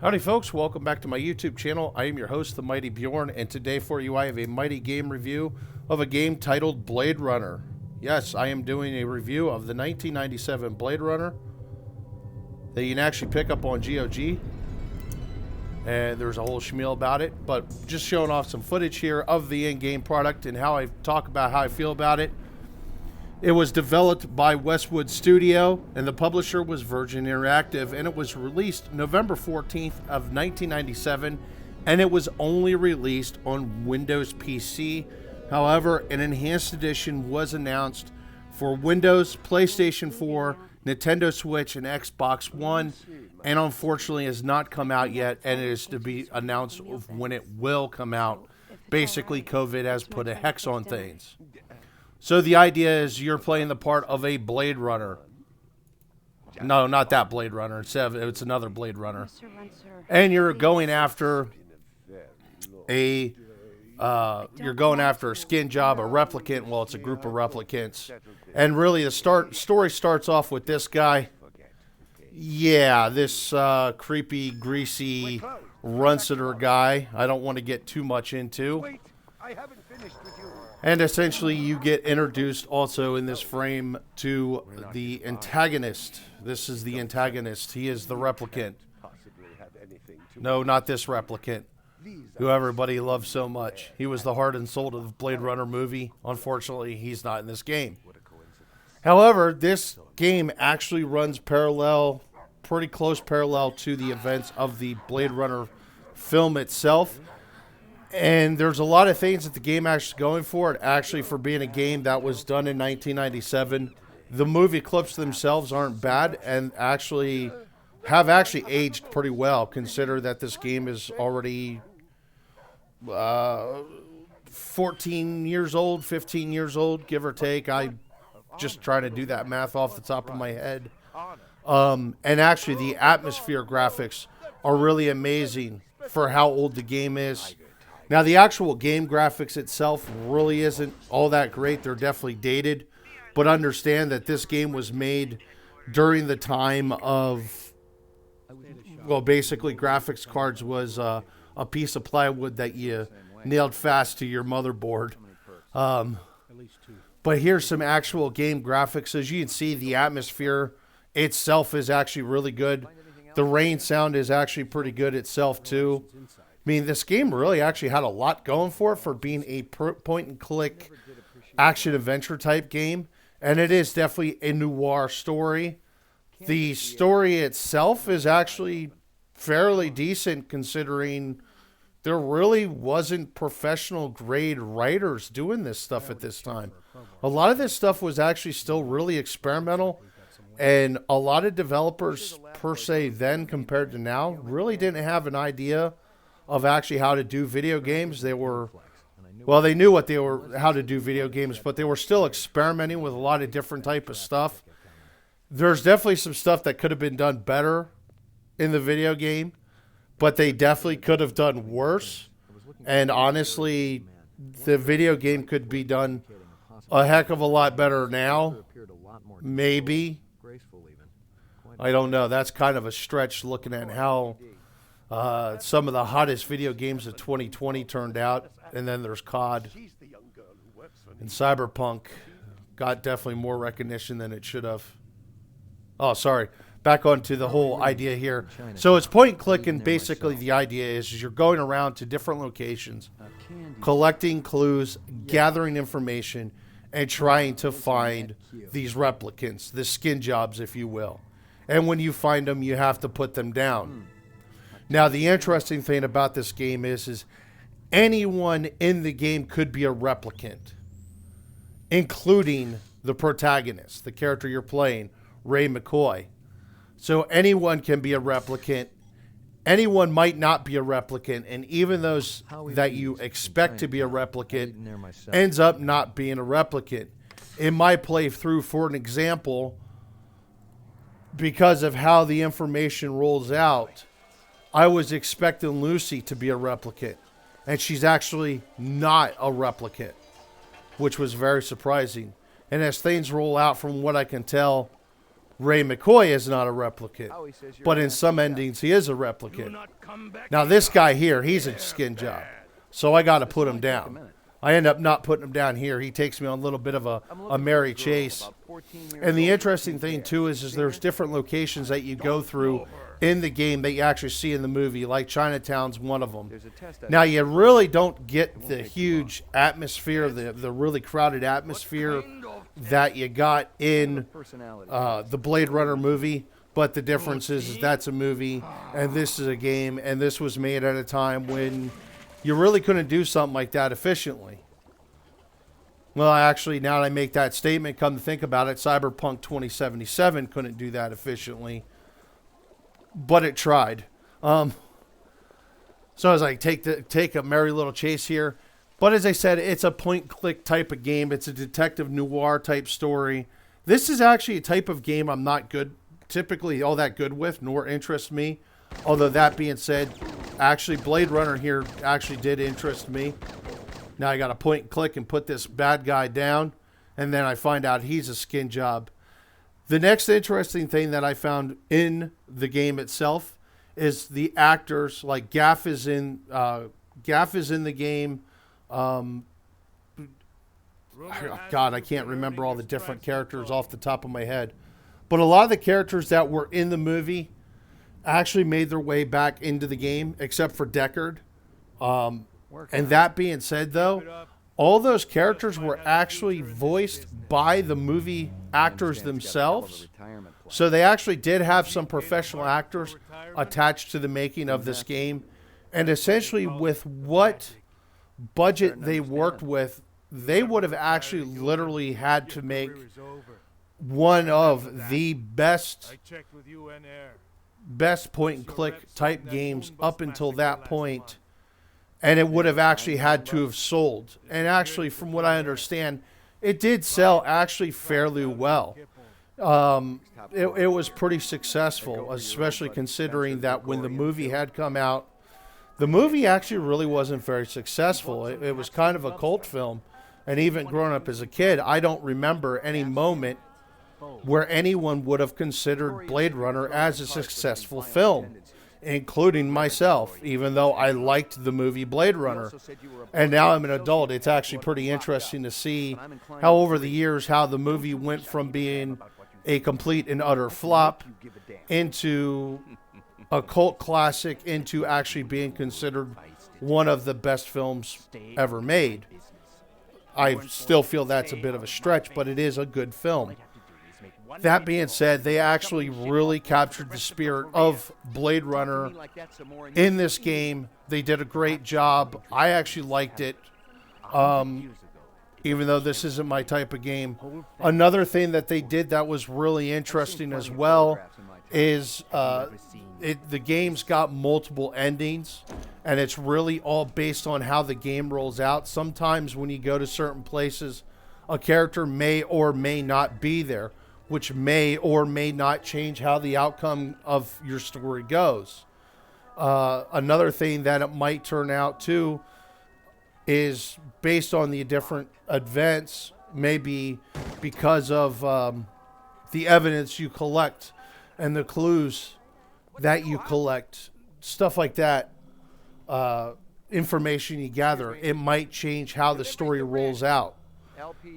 Howdy folks, welcome back to my YouTube channel. I am your host, the Mighty Bjorn, and today for you I have a mighty game review of a game titled Blade Runner. Yes, I am doing a review of the 1997 Blade Runner that you can actually pick up on GOG. And there's a whole schmeal about it, but just showing off some footage here of the in-game product and how I talk about how I feel about it. It was developed by Westwood Studio, and the publisher was Virgin Interactive, and it was released November 14th of 1997, and it was only released on Windows PC. However, an enhanced edition was announced for Windows, PlayStation 4, Nintendo Switch, and Xbox One, and unfortunately has not come out yet, and it is to be announced of when it will come out. Basically, COVID has put a hex on things. So the idea is you're playing the part of a Blade Runner. No, not that Blade Runner. It's another Blade Runner. And you're going after a skin job, a replicant. Well, it's a group of replicants. And really the story starts off with this guy. Yeah, this creepy, greasy, runcitor guy. I don't want to get too much into. And essentially you get introduced also in this frame to the antagonist. This is the antagonist. He is the replicant. No, not this replicant, who everybody loves so much. He was the heart and soul of the Blade Runner movie. Unfortunately, he's not in this game. However, this game actually runs parallel, pretty close parallel to the events of the Blade Runner film itself. And there's a lot of things that the game actually going for it. Actually, for being a game that was done in 1997, the movie clips themselves aren't bad and have actually aged pretty well. Consider that this game is already 14 years old, 15 years old, give or take. I just trying to do that math off the top of my head. And actually, the atmosphere graphics are really amazing for how old the game is. Now, the actual game graphics itself really isn't all that great. They're definitely dated. But understand that this game was made during the time of, well, basically graphics cards was a piece of plywood that you nailed fast to your motherboard. But here's some actual game graphics. As you can see, the atmosphere itself is actually really good. The rain sound is actually pretty good itself, too. I mean, this game really actually had a lot going for it for being a point-and-click action-adventure type game. And it is definitely a noir story. The story itself is actually fairly decent considering there really wasn't professional-grade writers doing this stuff at this time. A lot of this stuff was actually still really experimental. And a lot of developers, per se, then compared to now, really didn't have an idea of actually how to do video games. They knew how to do video games, but they were still experimenting with a lot of different type of stuff. There's definitely some stuff that could have been done better in the video game, but they definitely could have done worse. And honestly, the video game could be done a heck of a lot better now. Maybe. I don't know. That's kind of a stretch looking at how some of the hottest video games of 2020 turned out. And then there's COD. And Cyberpunk got definitely more recognition than it should have. Oh, sorry. Back onto the whole idea here. So it's point and click, and basically the idea is you're going around to different locations, collecting clues, gathering information, and trying to find these replicants, the skin jobs, if you will. And when you find them, you have to put them down. Now, the interesting thing about this game is anyone in the game could be a replicant, including the protagonist, the character you're playing, Ray McCoy. So anyone can be a replicant. Anyone might not be a replicant, and even those that you expect to be a replicant ends up not being a replicant. In my playthrough, for an example, because of how the information rolls out, I was expecting Lucy to be a replicant, and she's actually not a replicant, which was very surprising. And as things roll out, from what I can tell, Ray McCoy is not a replicant, but in some endings he is a replicant. Now this guy here, he's a skin job, so I got to put him down. I end up not putting him down here. He takes me on a little bit of a merry chase. And the interesting thing too is there's different locations that you go through in the game that you actually see in the movie, like Chinatown's one of them. Now you really don't get the huge atmosphere, the really crowded atmosphere that you got in the Blade Runner movie, but the difference is that's a movie and this is a game, and this was made at a time when you really couldn't do something like that efficiently. Well, actually, now that I make that statement, come to think about it, Cyberpunk 2077 couldn't do that efficiently, but it tried. So I was like, take a merry little chase here. But as I said, it's a point-click type of game. It's a detective noir type story. This is actually a type of game I'm not typically all that good with, nor interests me. Although that being said, actually Blade Runner here actually did interest me. Now I got to point and click and put this bad guy down, and then I find out he's a skin job. The next interesting thing that I found in the game itself is the actors. Like Gaff is in the game. God, I can't remember all the different characters off the top of my head. But a lot of the characters that were in the movie actually made their way back into the game, except for Deckard. And that being said, though, all those characters were actually voiced by the movie actors themselves. So they actually did have some professional actors attached to the making of this game. And essentially with what budget they worked with, they would have actually literally had to make one of the best point and click type games up until that point, and it would have actually had to have sold. And actually, from what I understand, it did sell actually fairly well. It was pretty successful, especially considering that when the movie had come out, the movie actually really wasn't very successful. It was kind of a cult film. And even growing up as a kid, I don't remember any moment where anyone would have considered Blade Runner as a successful film, including myself, even though I liked the movie Blade Runner. And now I'm an adult. It's actually pretty interesting to see how over the years, how the movie went from being a complete and utter flop into a cult classic, into actually being considered one of the best films ever made. I still feel that's a bit of a stretch, but it is a good film. That being said, they actually really captured the spirit of Blade Runner in this game. They did a great job. I actually liked it, even though this isn't my type of game. Another thing that they did that was really interesting as well is the game's got multiple endings, and it's really all based on how the game rolls out. Sometimes when you go to certain places, a character may or may not be there, which may or may not change how the outcome of your story goes. Another thing that it might turn out to is based on the different events, maybe because of the evidence you collect and the clues that you collect, stuff like that, information you gather, it might change how the story rolls out,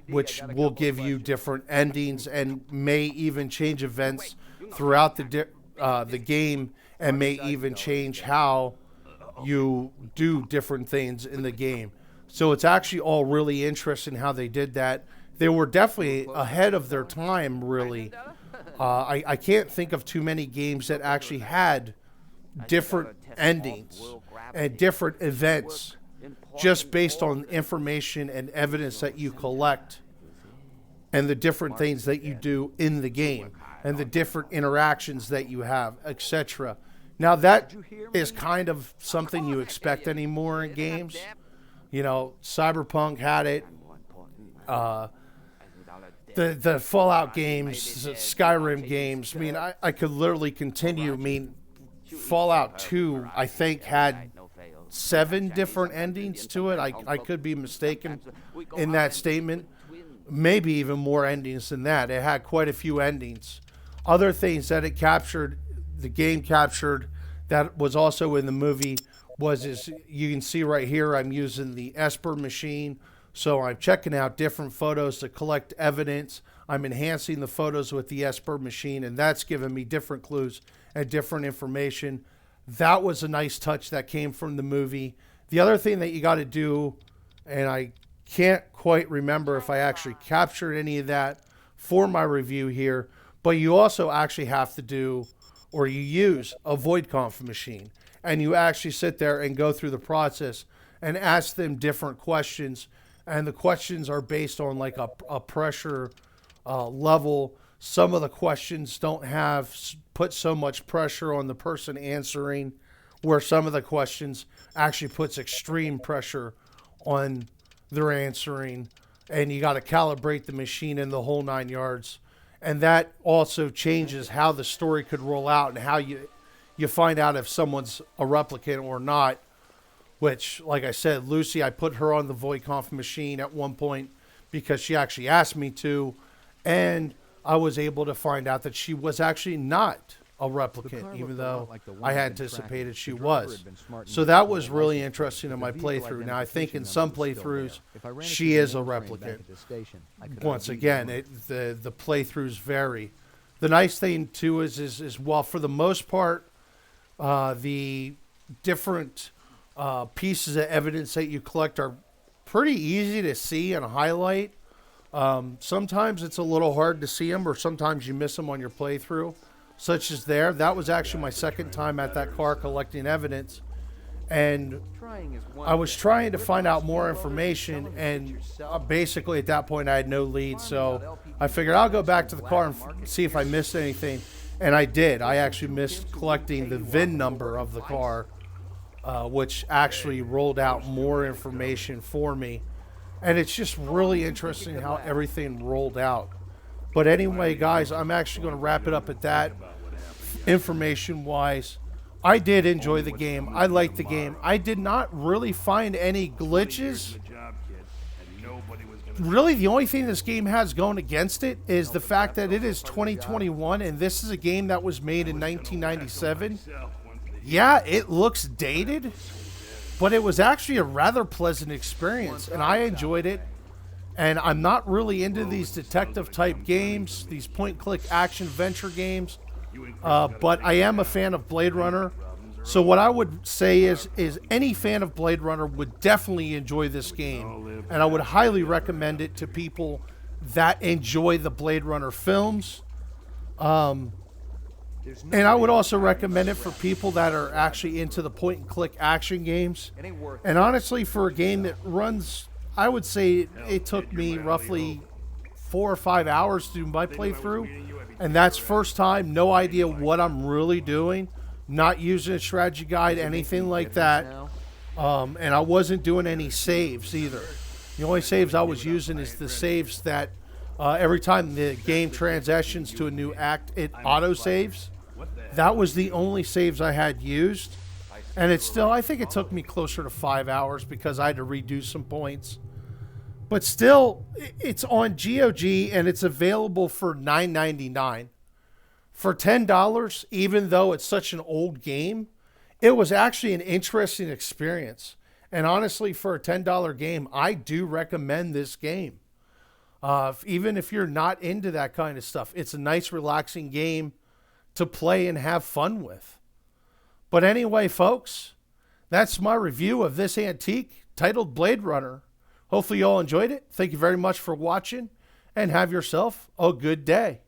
which will give you different endings and may even change events throughout the game, and may even change how you do different things in the game. So it's actually all really interesting how they did that. They were definitely ahead of their time, really. I can't think of too many games that actually had different endings and different events just based on information and evidence that you collect and the different things that you do in the game and the different interactions that you have, etc. Now that is kind of something you expect anymore in games. You know, Cyberpunk had it. The Fallout games, the Skyrim games. I mean, I could literally continue. I mean, Fallout 2, I think, had 7 different endings to it. I could be mistaken in that statement. Maybe even more endings than that. It had quite a few endings. Other things that it captured, the game captured, that was also in the movie is you can see right here I'm using the Esper machine. So I'm checking out different photos to collect evidence. I'm enhancing the photos with the Esper machine, and that's giving me different clues and different information. That was a nice touch that came from the movie. The other thing that you got to do, and I can't quite remember if I actually captured any of that for my review here, but you also actually have to do, or you use a void conf machine, and you actually sit there and go through the process and ask them different questions, and the questions are based on like a pressure level. Some of the questions don't have put so much pressure on the person answering, where some of the questions actually puts extreme pressure on their answering, and you got to calibrate the machine in the whole 9 yards. And that also changes how the story could roll out and how you find out if someone's a replicant or not, which, like I said, Lucy, I put her on the void conf machine at one point because she actually asked me to, and I was able to find out that she was actually not a replicant, even though I had anticipated she was. So that was really interesting in my playthrough. Now, I think in some playthroughs, she is a replicant. Once again, the playthroughs vary. The nice thing, too, is while for the most part, the different pieces of evidence that you collect are pretty easy to see and highlight. Sometimes it's a little hard to see them, or sometimes you miss them on your playthrough, such as there. That was actually my second time at that car collecting evidence, and I was trying to find out more information, and basically at that point I had no lead, so I figured I'll go back to the car and see if I missed anything, and I did. I actually missed collecting the VIN number of the car, which actually rolled out more information for me. And it's just really interesting how everything rolled out. But anyway, guys, I'm actually going to wrap it up at that. Information-wise, I did enjoy the game. I liked the game. I did not really find any glitches. Really, the only thing this game has going against it is the fact that it is 2021, and this is a game that was made in 1997. Yeah, it looks dated, but it was actually a rather pleasant experience, and I enjoyed it. And I'm not really into these detective-type games, these point-click action-venture games, but I am a fan of Blade Runner. So what I would say is any fan of Blade Runner would definitely enjoy this game, and I would highly recommend it to people that enjoy the Blade Runner films. And I would also recommend it for people that are actually into the point-and-click action games. And honestly, for a game that runs, I would say it took me roughly 4 or 5 hours to do my playthrough. And that's first time, no idea what I'm really doing, not using a strategy guide, anything like that. And I wasn't doing any saves either. The only saves I was using is the saves that every time the game transitions to a new act, it auto-saves. That was the only saves I had used. And it's still, I think it took me closer to 5 hours because I had to redo some points. But still, it's on GOG and it's available for $9.99. For $10, even though it's such an old game, it was actually an interesting experience. And honestly, for a $10 game, I do recommend this game. Even if you're not into that kind of stuff, it's a nice, relaxing game to play and have fun with. But anyway, folks, that's my review of this antique titled Blade Runner. Hopefully you all enjoyed it. Thank you very much for watching, and have yourself a good day.